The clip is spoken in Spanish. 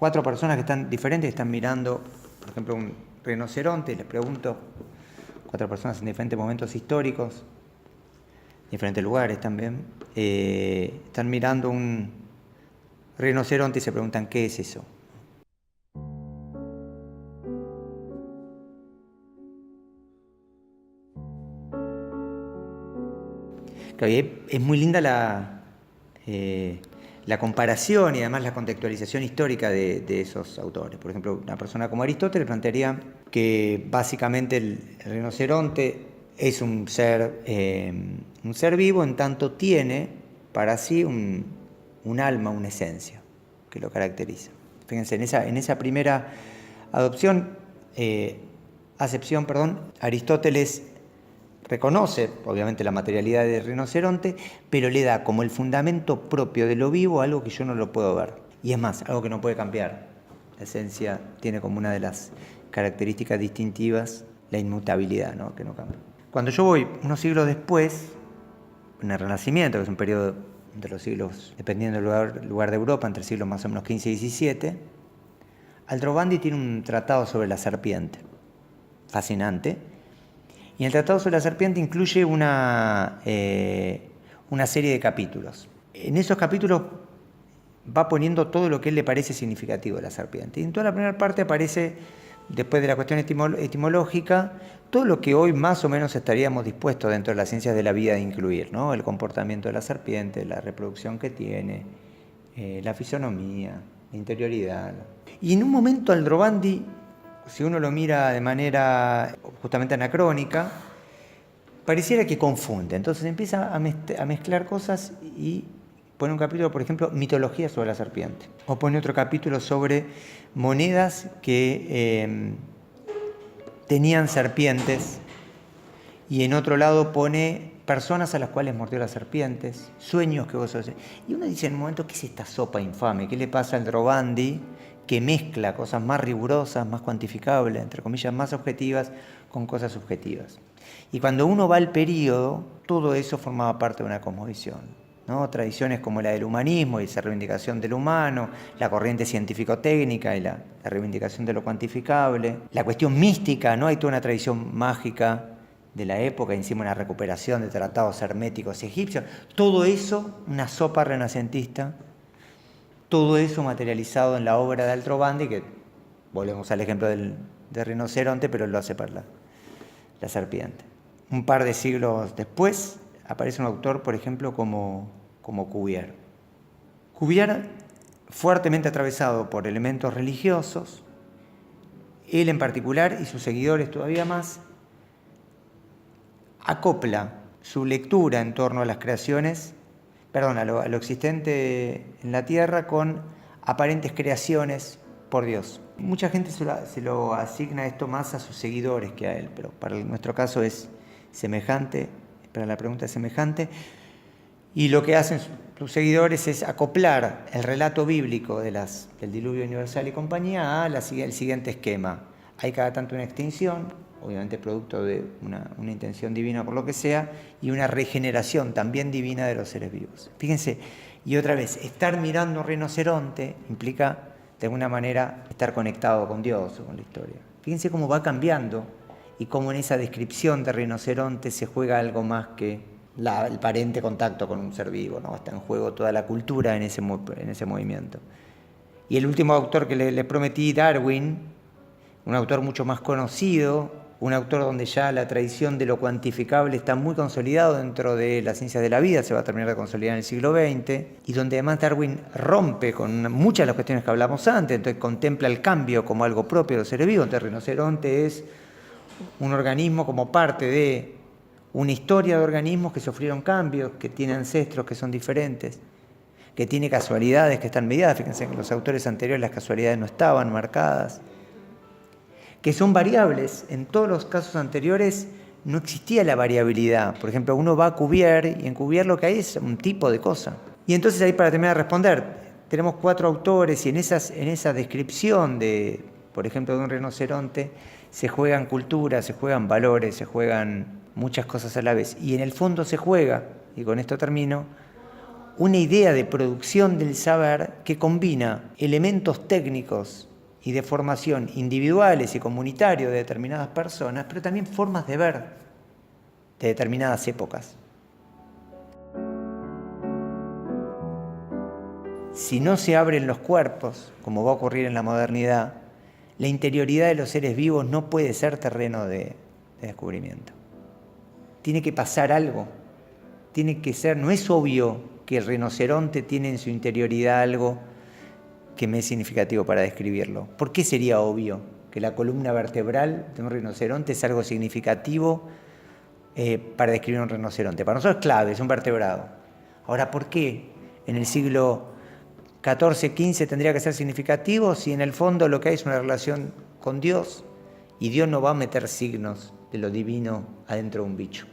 4 personas que están diferentes, que están mirando, por ejemplo, un rinoceronte, y les pregunto, 4 personas en diferentes momentos históricos, diferentes lugares también, están mirando un rinoceronte y se preguntan, ¿qué es eso? Claro, y es muy linda la comparación y además la contextualización histórica de esos autores. Por ejemplo, una persona como Aristóteles plantearía que básicamente el rinoceronte es un ser vivo en tanto tiene para sí un alma, una esencia que lo caracteriza. Fíjense, en esa primera acepción, Aristóteles reconoce, obviamente, la materialidad del rinoceronte, pero le da como el fundamento propio de lo vivo algo que yo no lo puedo ver. Y es más, algo que no puede cambiar. La esencia tiene como una de las características distintivas la inmutabilidad, ¿no? Que no cambia. Cuando yo voy unos siglos después, en el Renacimiento, que es un periodo de los siglos, dependiendo del lugar de Europa, entre siglos más o menos XV y XVII, Aldrovandi tiene un tratado sobre la serpiente, fascinante. Y el Tratado sobre la Serpiente incluye una serie de capítulos. En esos capítulos va poniendo todo lo que él le parece significativo de la serpiente. Y en toda la primera parte aparece, después de la cuestión etimológica, todo lo que hoy más o menos estaríamos dispuestos dentro de las ciencias de la vida de incluir, ¿no? El comportamiento de la serpiente, la reproducción que tiene, la fisonomía, la interioridad. Y en un momento Aldrovandi, si uno lo mira de manera justamente anacrónica, pareciera que confunde. Entonces empieza a mezclar cosas y pone un capítulo, por ejemplo, mitología sobre la serpiente. O pone otro capítulo sobre monedas que tenían serpientes. Y en otro lado pone personas a las cuales mordió las serpientes, sueños que vos haces. Y uno dice en un momento, ¿qué es esta sopa infame? ¿Qué le pasa al Aldrovandi que mezcla cosas más rigurosas, más cuantificables, entre comillas, más objetivas, con cosas subjetivas? Y cuando uno va al período, todo eso formaba parte de una cosmovisión, ¿no? Tradiciones como la del humanismo y esa reivindicación del humano, la corriente científico-técnica y la reivindicación de lo cuantificable, la cuestión mística, ¿no? Hay toda una tradición mágica de la época, encima una recuperación de tratados herméticos egipcios, todo eso, una sopa renacentista, todo eso materializado en la obra de Aldrovandi, que volvemos al ejemplo del rinoceronte, pero lo hace para la serpiente. Un par de siglos después aparece un autor, por ejemplo, como Cuvier. Cuvier, fuertemente atravesado por elementos religiosos, él en particular y sus seguidores todavía más, acopla su lectura en torno a las creaciones, a lo existente en la tierra con aparentes creaciones por Dios. Mucha gente se lo asigna esto más a sus seguidores que a él, pero para nuestro caso es semejante, para la pregunta es semejante, y lo que hacen sus seguidores es acoplar el relato bíblico del diluvio universal y compañía al siguiente esquema. Hay cada tanto una extinción, obviamente producto de una intención divina por lo que sea, y una regeneración también divina de los seres vivos. Fíjense, y otra vez, estar mirando un rinoceronte implica de alguna manera estar conectado con Dios o con la historia. Fíjense cómo va cambiando y cómo en esa descripción de rinoceronte se juega algo más que el aparente contacto con un ser vivo, ¿no? Está en juego toda la cultura en ese movimiento. Y el último autor que le prometí, Darwin, un autor mucho más conocido, un autor donde ya la tradición de lo cuantificable está muy consolidado dentro de las ciencias de la vida, se va a terminar de consolidar en el siglo XX, y donde además Darwin rompe con muchas de las cuestiones que hablamos antes, entonces contempla el cambio como algo propio de los seres vivos. Entonces el rinoceronte es un organismo como parte de una historia de organismos que sufrieron cambios, que tiene ancestros que son diferentes, que tiene casualidades que están mediadas. Fíjense que en los autores anteriores las casualidades no estaban marcadas, que son variables. En todos los casos anteriores no existía la variabilidad. Por ejemplo, uno va a Cuvier y en Cuvier lo que hay es un tipo de cosa. Y entonces ahí, para terminar de responder, tenemos 4 autores y en esa descripción de, por ejemplo, de un rinoceronte, se juegan culturas, se juegan valores, se juegan muchas cosas a la vez. Y en el fondo se juega, y con esto termino, una idea de producción del saber que combina elementos técnicos y de formación individuales y comunitarios de determinadas personas, pero también formas de ver de determinadas épocas. Si no se abren los cuerpos, como va a ocurrir en la modernidad, la interioridad de los seres vivos no puede ser terreno de descubrimiento. Tiene que pasar algo, tiene que ser, no es obvio que el rinoceronte tiene en su interioridad algo que me es significativo para describirlo. ¿Por qué sería obvio que la columna vertebral de un rinoceronte es algo significativo para describir un rinoceronte? Para nosotros es clave, es un vertebrado. Ahora, ¿por qué en el siglo XIV, XV tendría que ser significativo si en el fondo lo que hay es una relación con Dios y Dios no va a meter signos de lo divino adentro de un bicho?